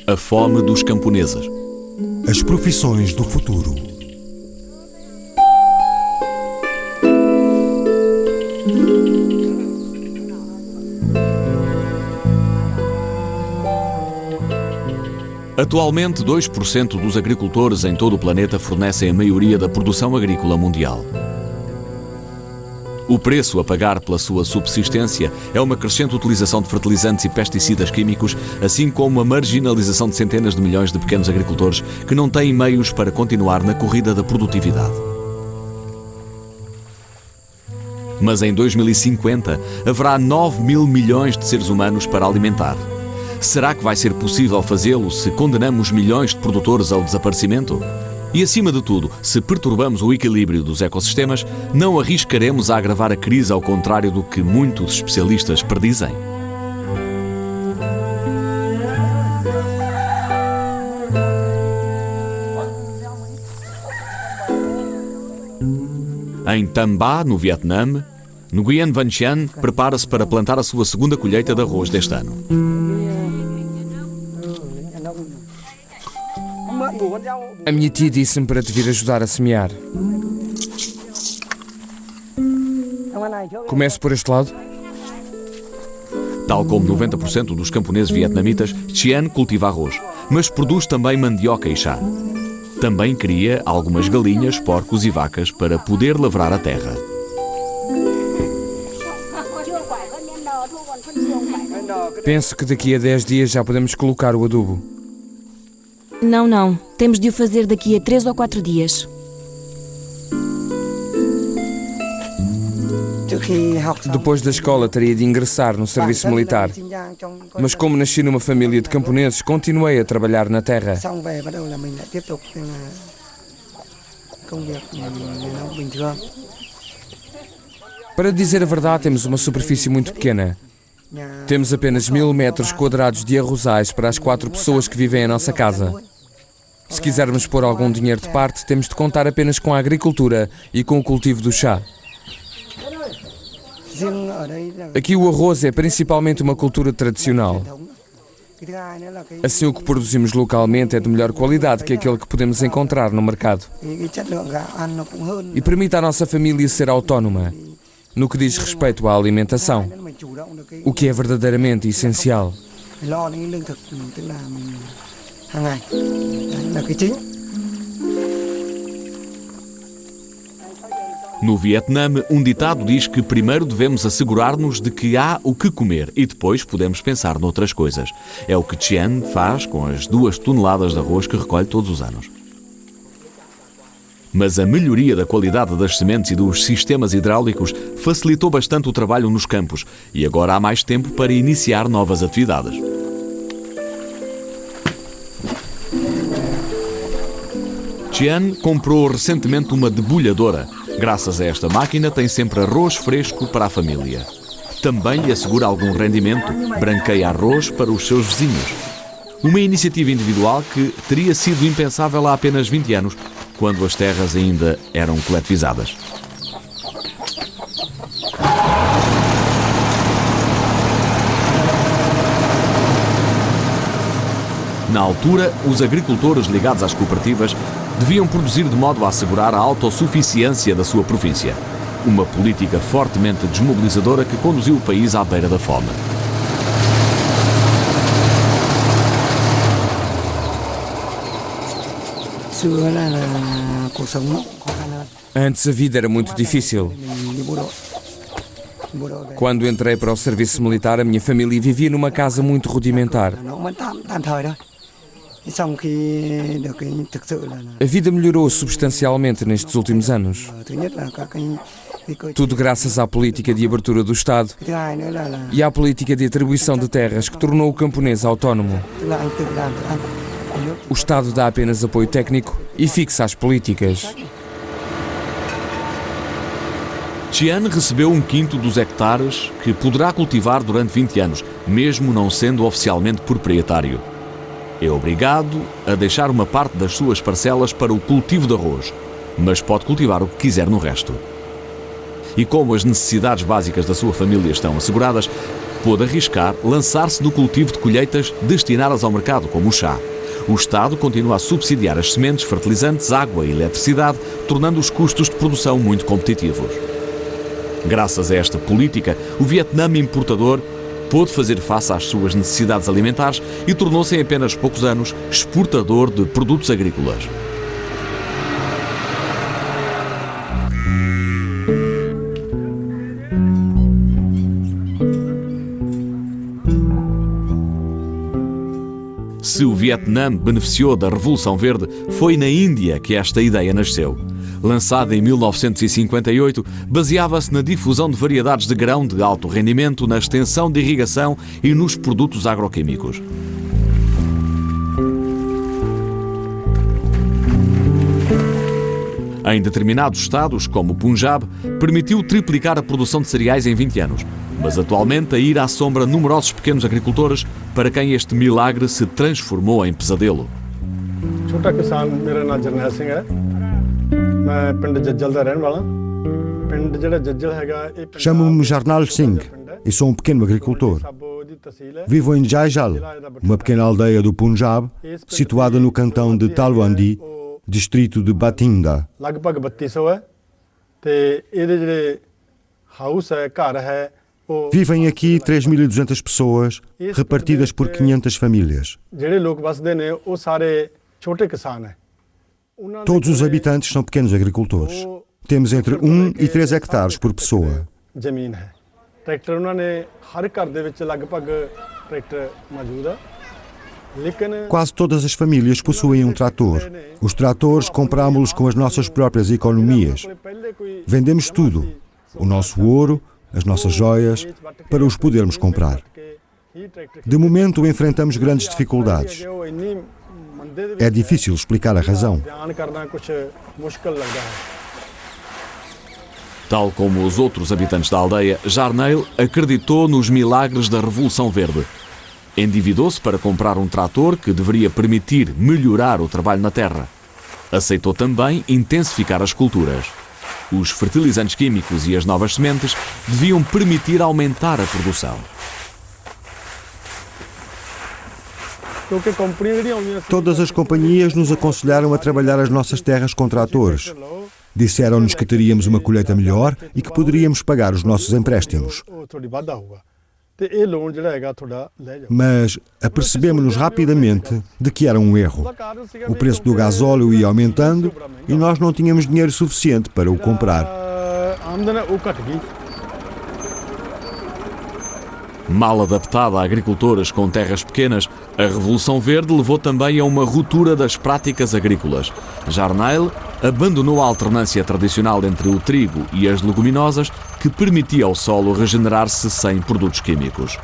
A fome dos camponeses. As profissões do futuro. Atualmente, 2% dos agricultores em todo o planeta fornecem a maioria da produção agrícola mundial. O preço a pagar pela sua subsistência é uma crescente utilização de fertilizantes e pesticidas químicos, assim como a marginalização de centenas de milhões de pequenos agricultores que não têm meios para continuar na corrida da produtividade. Mas em 2050 haverá 9 mil milhões de seres humanos para alimentar. Será que vai ser possível fazê-lo se condenamos milhões de produtores ao desaparecimento? E, acima de tudo, se perturbamos o equilíbrio dos ecossistemas, não arriscaremos a agravar a crise ao contrário do que muitos especialistas predizem? Em Tam Ba, no Vietnã, Nguyen Van Chien prepara-se para plantar a sua segunda colheita de arroz deste ano. A minha tia disse-me para te vir ajudar a semear. Começo por este lado? Tal como 90% dos camponeses vietnamitas, Chien cultiva arroz, mas produz também mandioca e chá. Também cria algumas galinhas, porcos e vacas para poder lavrar a terra. Penso que daqui a 10 dias já podemos colocar o adubo. Não. Temos de o fazer daqui a 3 ou 4 dias. Depois da escola teria de ingressar no serviço militar. Mas como nasci numa família de camponeses, continuei a trabalhar na terra. Para dizer a verdade, temos uma superfície muito pequena. Temos apenas 1000 metros quadrados de arrozais para as 4 pessoas que vivem em nossa casa. Se quisermos pôr algum dinheiro de parte, temos de contar apenas com a agricultura e com o cultivo do chá. Aqui o arroz é principalmente uma cultura tradicional. Assim, o que produzimos localmente é de melhor qualidade que aquele que podemos encontrar no mercado. E permite à nossa família ser autónoma no que diz respeito à alimentação, o que é verdadeiramente essencial. No Vietnã, um ditado diz que primeiro devemos assegurar-nos de que há o que comer e depois podemos pensar noutras coisas. É o que Chien faz com as 2 toneladas de arroz que recolhe todos os anos. Mas a melhoria da qualidade das sementes e dos sistemas hidráulicos facilitou bastante o trabalho nos campos e agora há mais tempo para iniciar novas atividades. Chien comprou recentemente uma debulhadora. Graças a esta máquina tem sempre arroz fresco para a família. Também lhe assegura algum rendimento, branqueia arroz para os seus vizinhos. Uma iniciativa individual que teria sido impensável há apenas 20 anos, quando as terras ainda eram coletivizadas. Na altura, os agricultores ligados às cooperativas deviam produzir de modo a assegurar a autossuficiência da sua província. Uma política fortemente desmobilizadora que conduziu o país à beira da fome. Antes a vida era muito difícil. Quando entrei para o serviço militar, a minha família vivia numa casa muito rudimentar. A vida melhorou substancialmente nestes últimos anos. Tudo graças à política de abertura do Estado e à política de atribuição de terras que tornou o camponês autónomo. O Estado dá apenas apoio técnico e fixa as políticas. Chien recebeu 1/5 dos hectares que poderá cultivar durante 20 anos, mesmo não sendo oficialmente proprietário. É obrigado a deixar uma parte das suas parcelas para o cultivo de arroz, mas pode cultivar o que quiser no resto. e como as necessidades básicas da sua família estão asseguradas, pôde arriscar lançar-se no cultivo de colheitas destinadas ao mercado, como o chá. O Estado continua a subsidiar as sementes, fertilizantes, água e eletricidade, tornando os custos de produção muito competitivos. Graças a esta política, o Vietnã importador pôde fazer face às suas necessidades alimentares e tornou-se em apenas poucos anos exportador de produtos agrícolas. Se o Vietnã beneficiou da Revolução Verde, foi na Índia que esta ideia nasceu. Lançada em 1958, baseava-se na difusão de variedades de grão de alto rendimento, na extensão de irrigação e nos produtos agroquímicos. Em determinados estados, como o Punjab, permitiu triplicar a produção de cereais em 20 anos. Mas atualmente a ir assombra numerosos pequenos agricultores para quem este milagre se transformou em pesadelo. छोटा किसान मेरा नाम जरनैल सिंह है मैं पिंड जज्जल दा रहने वाला पिंड जेड़ा जज्जल हैगा Chamo-me Jarnal Singh e sou um pequeno agricultor. Vivo em Jaijal, uma pequena aldeia do Punjab, situada no cantão de Talwandi, distrito de Bathinda. लगभग 3200 है ते ਇਹਦੇ ਜਿਹੜੇ ਹਾਊਸ ਹੈ ਘਰ ਹੈ Vivem aqui 3.200 pessoas, repartidas por 500 famílias. ਜਿਹੜੇ ਲੋਕ ਵਸਦੇ ਨੇ ਉਹ ਸਾਰੇ ਛੋਟੇ ਕਿਸਾਨ ਹੈ Todos os habitantes são pequenos agricultores. Temos entre 1 e 3 hectares por pessoa. ਜ਼ਮੀਨ ਹੈ ਟਰੈਕਟਰ ਉਹਨਾਂ ਨੇ ਹਰ ਘਰ ਦੇ ਵਿੱਚ ਲਗਭਗ ਟਰੈਕਟਰ ਮੌਜੂਦ ਹੈ ਲੇਕਿਨ Quase todas as famílias possuem um trator. Os tratores comprámos-los com as nossas próprias economias. Vendemos tudo, o nosso ouro, as nossas joias, para os podermos comprar. De momento enfrentamos grandes dificuldades. É difícil explicar a razão. Tal como os outros habitantes da aldeia, Jarnal acreditou nos milagres da Revolução Verde. Endividou-se para comprar um trator que deveria permitir melhorar o trabalho na terra. Aceitou também intensificar as culturas. Os fertilizantes químicos e as novas sementes deviam permitir aumentar a produção. Todas as companhias nos aconselharam a trabalhar as nossas terras com tratores. Disseram-nos que teríamos uma colheita melhor e que poderíamos pagar os nossos empréstimos. Mas apercebemos-nos rapidamente de que era um erro. O preço do gasóleo ia aumentando e nós não tínhamos dinheiro suficiente para o comprar. Mal adaptada a agricultores com terras pequenas, a Revolução Verde levou também a uma ruptura das práticas agrícolas. Jarnal abandonou a alternância tradicional entre o trigo e as leguminosas, que permitia ao solo regenerar-se sem produtos químicos.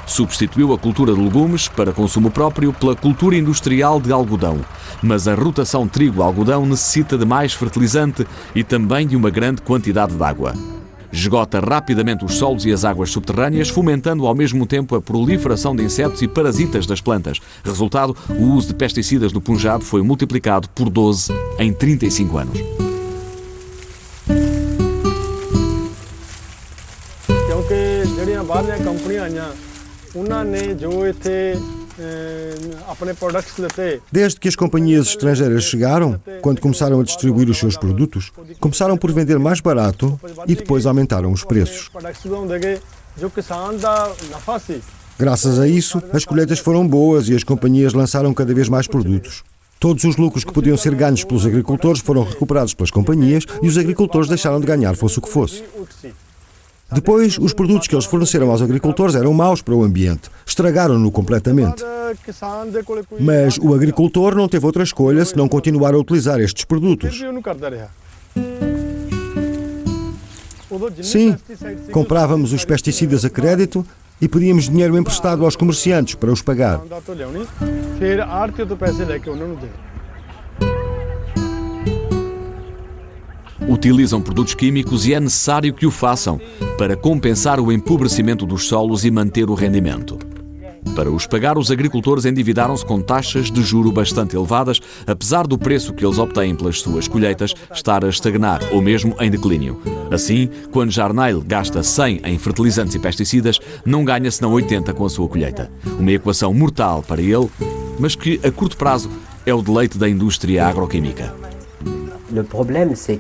Substituiu a cultura de legumes para consumo próprio pela cultura industrial de algodão. Mas a rotação trigo-algodão necessita de mais fertilizante e também de uma grande quantidade de água. Esgota rapidamente os solos e as águas subterrâneas, fomentando ao mesmo tempo a proliferação de insetos e parasitas das plantas. Resultado, o uso de pesticidas no Punjab foi multiplicado por 12 em 35 anos. Desde que as companhias estrangeiras chegaram, quando começaram a distribuir os seus produtos, começaram por vender mais barato e depois aumentaram os preços. Graças a isso, as colheitas foram boas e as companhias lançaram cada vez mais produtos. Todos os lucros que podiam ser ganhos pelos agricultores foram recuperados pelas companhias e os agricultores deixaram de ganhar, fosse o que fosse. Depois, os produtos que eles forneceram aos agricultores eram maus para o ambiente. Estragaram-no completamente. Mas o agricultor não teve outra escolha senão continuar a utilizar estes produtos. Sim, comprávamos os pesticidas a crédito e pedíamos dinheiro emprestado aos comerciantes para os pagar. Utilizam produtos químicos e é necessário que o façam para compensar o empobrecimento dos solos e manter o rendimento. Para os pagar, os agricultores endividaram-se com taxas de juro bastante elevadas, apesar do preço que eles obtêm pelas suas colheitas estar a estagnar ou mesmo em declínio. Assim, quando Jarnail gasta 100 em fertilizantes e pesticidas, não ganha senão 80 com a sua colheita. Uma equação mortal para ele, mas que a curto prazo é o deleite da indústria agroquímica. Le problème, c'est